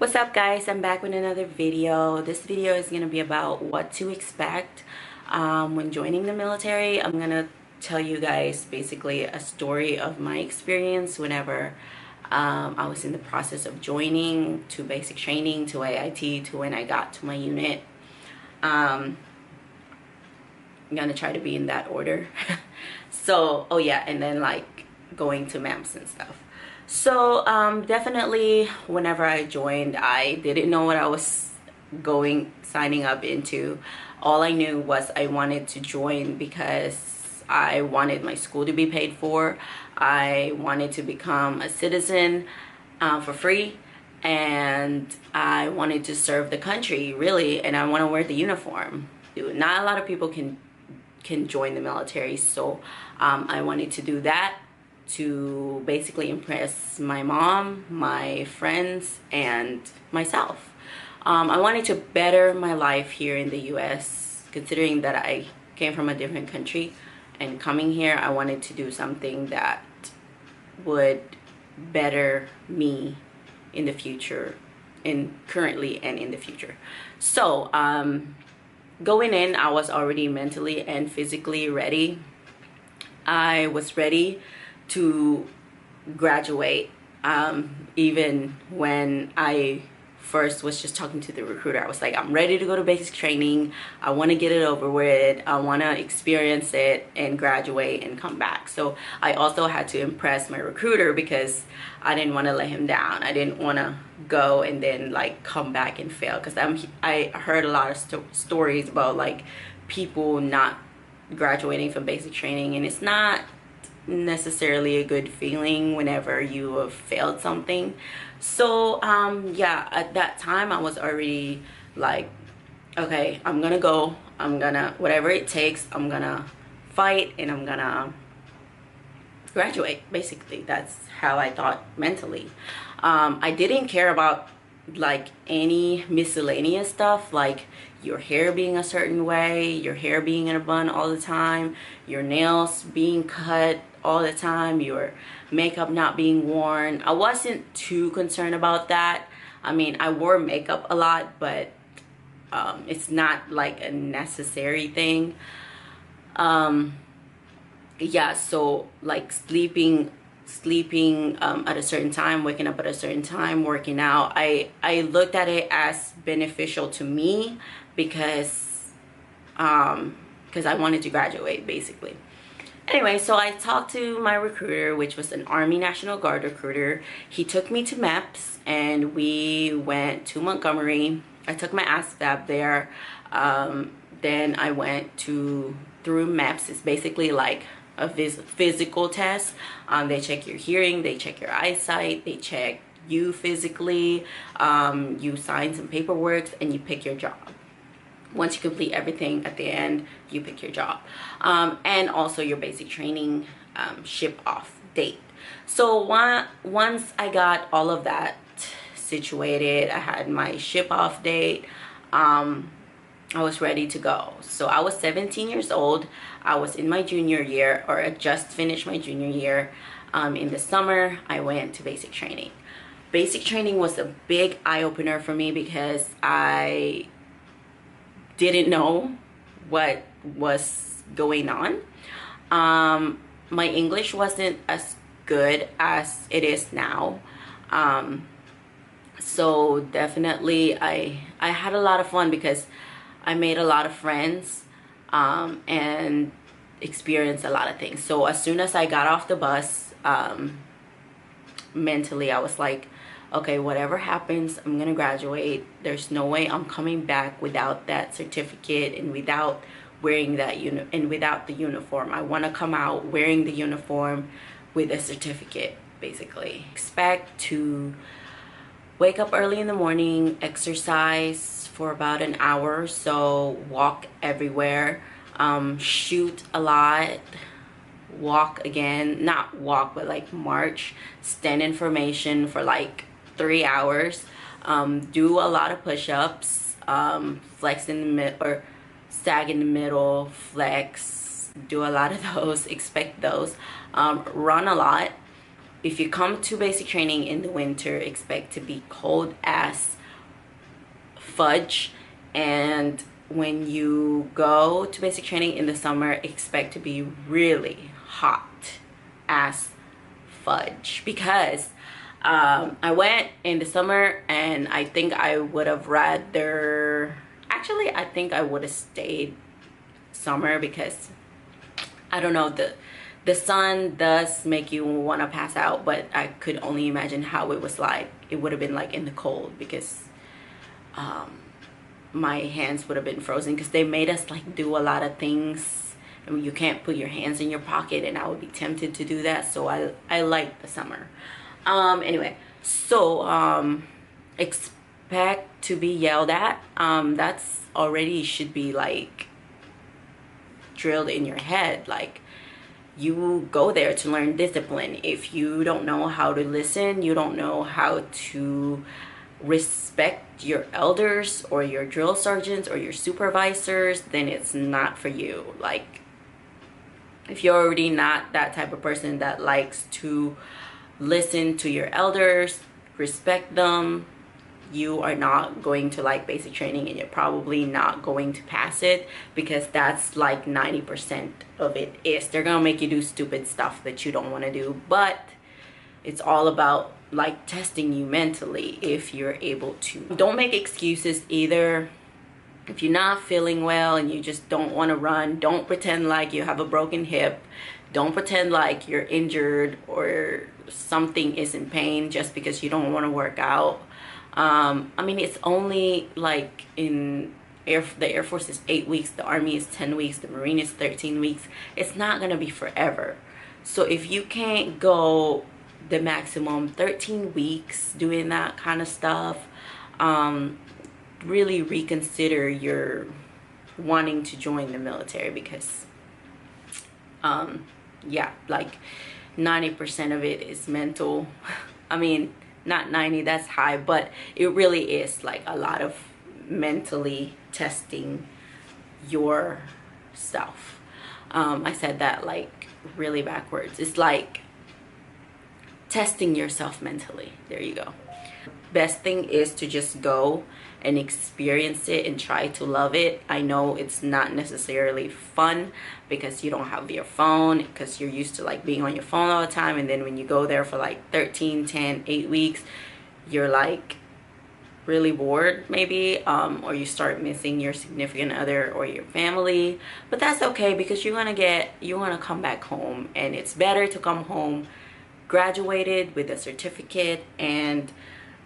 What's up guys, I'm back with another video. This video is going to be about what to expect when joining the military. I'm going to tell you guys basically a story of my experience whenever I was in the process of joining, to basic training, to AIT, to when I got to my unit. I'm going to try to be in that order. So, oh yeah, and then like going to MEMS and stuff. So definitely whenever I joined, I didn't know what I was signing up into. All I knew was I wanted to join because I wanted my school to be paid for. I wanted to become a citizen for free, and I wanted to serve the country really, and I want to wear the uniform. Not a lot of people can join the military, so I wanted to do that to basically impress my mom, my friends, and myself. I wanted to better my life here in the US, considering that I came from a different country, and coming here I wanted to do something that would better me in the future, currently and in the future. So going in, I was already mentally and physically ready. I was ready to graduate. Even when I first was just talking to the recruiter, I was like, I'm ready to go to basic training. I want to get it over with. I want to experience it and graduate and come back. So I also had to impress my recruiter because I didn't want to let him down. I didn't want to go and then like come back and fail, because I heard a lot of stories about like people not graduating from basic training, and it's not necessarily a good feeling whenever you have failed something. So yeah, at that time I was already like, okay, I'm gonna go, I'm gonna, whatever it takes, I'm gonna fight, and I'm gonna graduate. Basically, that's how I thought mentally. I didn't care about like any miscellaneous stuff, like your hair being a certain way, your hair being in a bun all the time, your nails being cut all the time, your makeup not being worn. I wasn't too concerned about that. I mean, I wore makeup a lot, but it's not like a necessary thing. Yeah, so like sleeping at a certain time, waking up at a certain time, working out, I looked at it as beneficial to me because I wanted to graduate basically. Anyway, so I talked to my recruiter, which was an Army National Guard recruiter. He took me to MEPS and we went to Montgomery. I took my ASVAB there. Then I went through MEPS. It's basically like a physical test. They check your hearing, they check your eyesight, they check you physically. You sign some paperwork and you pick your job. Once you complete everything, at the end you pick your job, and also your basic training ship off date. So once I got all of that situated, I had my ship off date, I was ready to go. So I was 17 years old. I was in my junior year, or I just finished my junior year. In the summer I went to basic training. Basic training was a big eye-opener for me because I didn't know what was going on. My English wasn't as good as it is now. So definitely I had a lot of fun because I made a lot of friends and experienced a lot of things. So as soon as I got off the bus, mentally I was like, okay, whatever happens, I'm gonna graduate. There's no way I'm coming back without that certificate and without wearing that without the uniform. I want to come out wearing the uniform with a certificate, basically. Expect to wake up early in the morning, exercise for about an hour or so, walk everywhere, shoot a lot, walk again, not walk but like march, stand in formation for like 3 hours, do a lot of push-ups, flex in the mid or sag in the middle, flex, do a lot of those, expect those, run a lot, if you come to basic training in the winter, expect to be cold as fudge, and when you go to basic training in the summer, expect to be really hot as fudge. Because I went in the summer and I think I would have rather, actually I think I would have stayed summer, because I don't know, the sun does make you want to pass out, but I could only imagine how it was like. It would have been like in the cold, because my hands would have been frozen, because they made us like do a lot of things. I mean, you can't put your hands in your pocket, and I would be tempted to do that. So I like the summer. Anyway, so expect to be yelled at. That's already should be like drilled in your head. Like, you go there to learn discipline. If you don't know how to listen, you don't know how to respect your elders or your drill sergeants or your supervisors, then it's not for you. Like, if you're already not that type of person that likes to listen to your elders, respect them, you are not going to like basic training, and you're probably not going to pass it, because that's like 90% of it is they're gonna make you do stupid stuff that you don't want to do. But it's all about like testing you mentally if you're able to. Don't make excuses either. If you're not feeling well and you just don't want to run, don't pretend like you have a broken hip. Don't pretend like you're injured or something is in pain just because you don't want to work out. I mean, it's only like in the Air Force is 8 weeks, the Army is 10 weeks, the Marine is 13 weeks. It's not gonna be forever. So if you can't go the maximum 13 weeks doing that kind of stuff, really reconsider your wanting to join the military, because yeah, like 90% of it is mental. I mean, not 90, that's high, but it really is like a lot of mentally testing your stuff. I said that like really backwards. It's like testing yourself mentally. There you go. Best thing is to just go and experience it and try to love it. I know it's not necessarily fun because you don't have your phone, because you're used to like being on your phone all the time, and then when you go there for like 13, 10, 8 weeks, you're like really bored maybe, or you start missing your significant other or your family. But that's okay, because you're gonna come back home, and it's better to come home graduated with a certificate and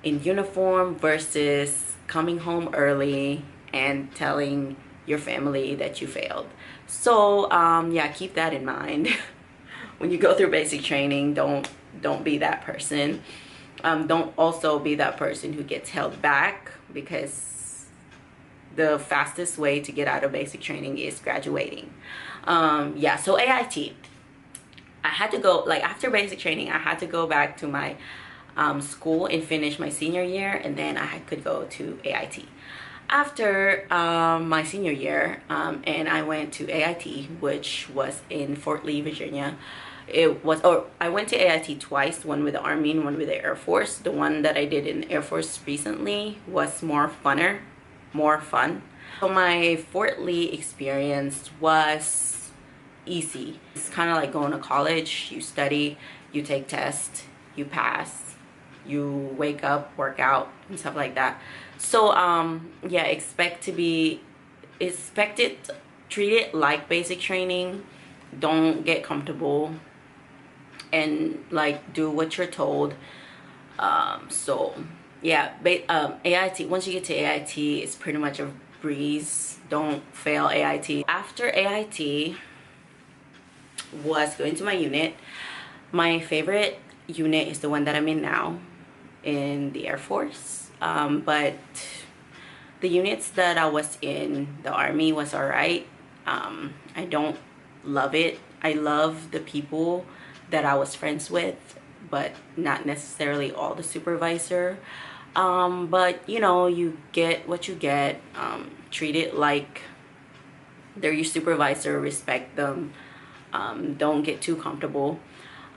in uniform versus coming home early and telling your family that you failed. So yeah, keep that in mind. When you go through basic training, don't be that person. Don't also be that person who gets held back, because the fastest way to get out of basic training is graduating. Yeah, so AIT, I had to go, like after basic training, I had to go back to my school and finish my senior year, and then I could go to AIT. After my senior year, and I went to AIT, which was in Fort Lee, Virginia. I went to AIT twice, one with the Army and one with the Air Force. The one that I did in the Air Force recently was more fun. So my Fort Lee experience was easy. It's kind of like going to college. You study, you take tests, you pass, you wake up, work out, and stuff like that. So yeah, treat it like basic training. Don't get comfortable, and like do what you're told. So yeah, AIT, once you get to AIT, it's pretty much a breeze. Don't fail AIT. After AIT was going to my unit. My favorite unit is the one that I'm in now in the Air Force, but the units that I was in the Army was alright. I don't love it. I love the people that I was friends with, but not necessarily all the supervisor. But you know, you get what you get. Treat it like they're your supervisor, respect them. Don't get too comfortable.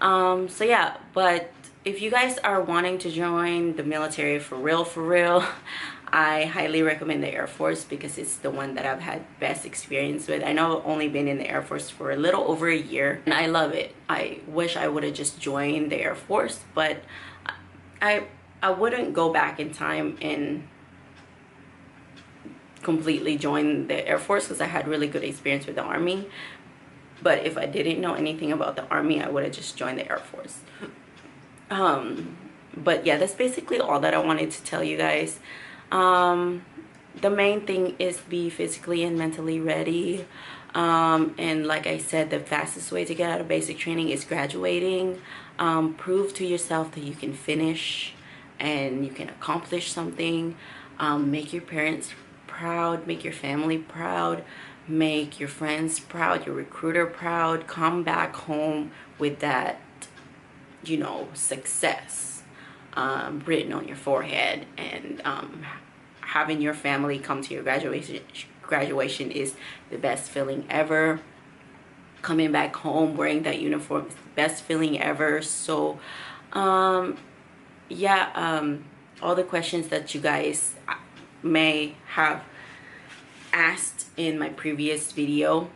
So yeah, but if you guys are wanting to join the military for real, I highly recommend the Air Force because it's the one that I've had best experience with. I know I've only been in the Air Force for a little over a year and I love it. I wish I would have just joined the Air Force, but I wouldn't go back in time and completely join the Air Force because I had really good experience with the Army. But if I didn't know anything about the Army, I would have just joined the Air Force. But yeah, that's basically all that I wanted to tell you guys. The main thing is be physically and mentally ready. And like I said, the fastest way to get out of basic training is graduating. Prove to yourself that you can finish and you can accomplish something. Make your parents proud, make your family proud, make your friends proud, your recruiter proud. Come back home with that, you know, success written on your forehead. And having your family come to your graduation is the best feeling ever. Coming back home wearing that uniform is the best feeling ever. So yeah, all the questions that you guys may have asked in my previous video,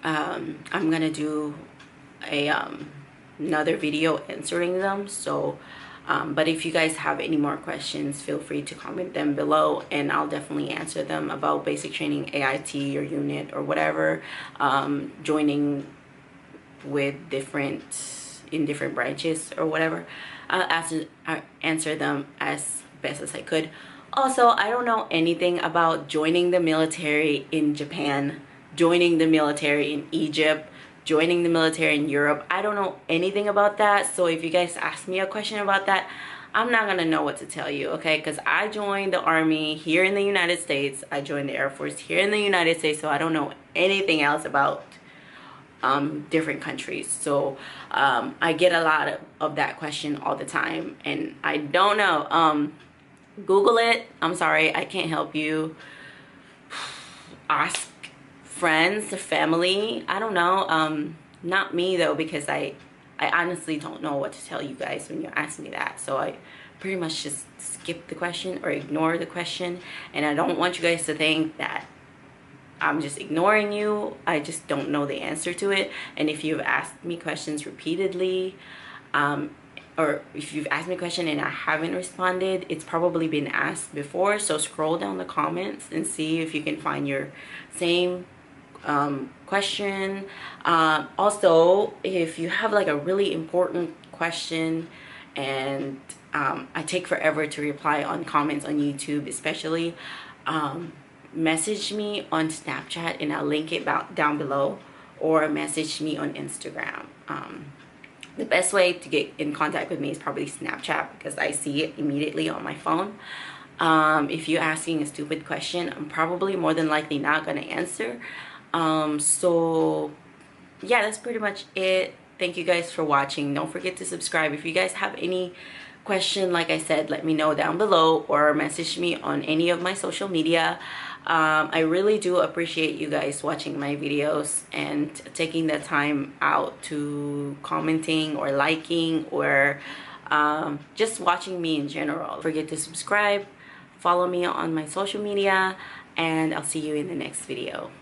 I'm gonna do a another video answering them. So but if you guys have any more questions, feel free to comment them below and I'll definitely answer them about basic training, AIT or unit or whatever, joining with in different branches or whatever. I'll answer them as best as I could. Also, I don't know anything about joining the military in Japan, joining the military in Egypt, joining the military in Europe. I don't know anything about that. So if you guys ask me a question about that, I'm not gonna know what to tell you, okay? Because I joined the Army here in the United States. I joined the Air Force here in the United States. So I don't know anything else about different countries. So I get a lot of that question all the time and I don't know. Google it. I'm sorry, I can't help you. Ask friends, family. I don't know. Not me though, because I honestly don't know what to tell you guys when you ask me that. So I pretty much just skip the question or ignore the question. And I don't want you guys to think that I'm just ignoring you. I just don't know the answer to it. And if you've asked me questions repeatedly, or if you've asked me a question and I haven't responded, it's probably been asked before. So scroll down the comments and see if you can find your same question. Also, if you have like a really important question and I take forever to reply on comments on YouTube especially, message me on Snapchat and I'll link it down below, or message me on Instagram. The best way to get in contact with me is probably Snapchat because I see it immediately on my phone. If you're asking a stupid question, I'm probably more than likely not going to answer. So yeah, that's pretty much it. Thank you guys for watching. Don't forget to subscribe. If you guys have any question, like I said, let me know down below or message me on any of my social media. I really do appreciate you guys watching my videos and taking the time out to commenting or liking or just watching me in general. Don't forget to subscribe, follow me on my social media, and I'll see you in the next video.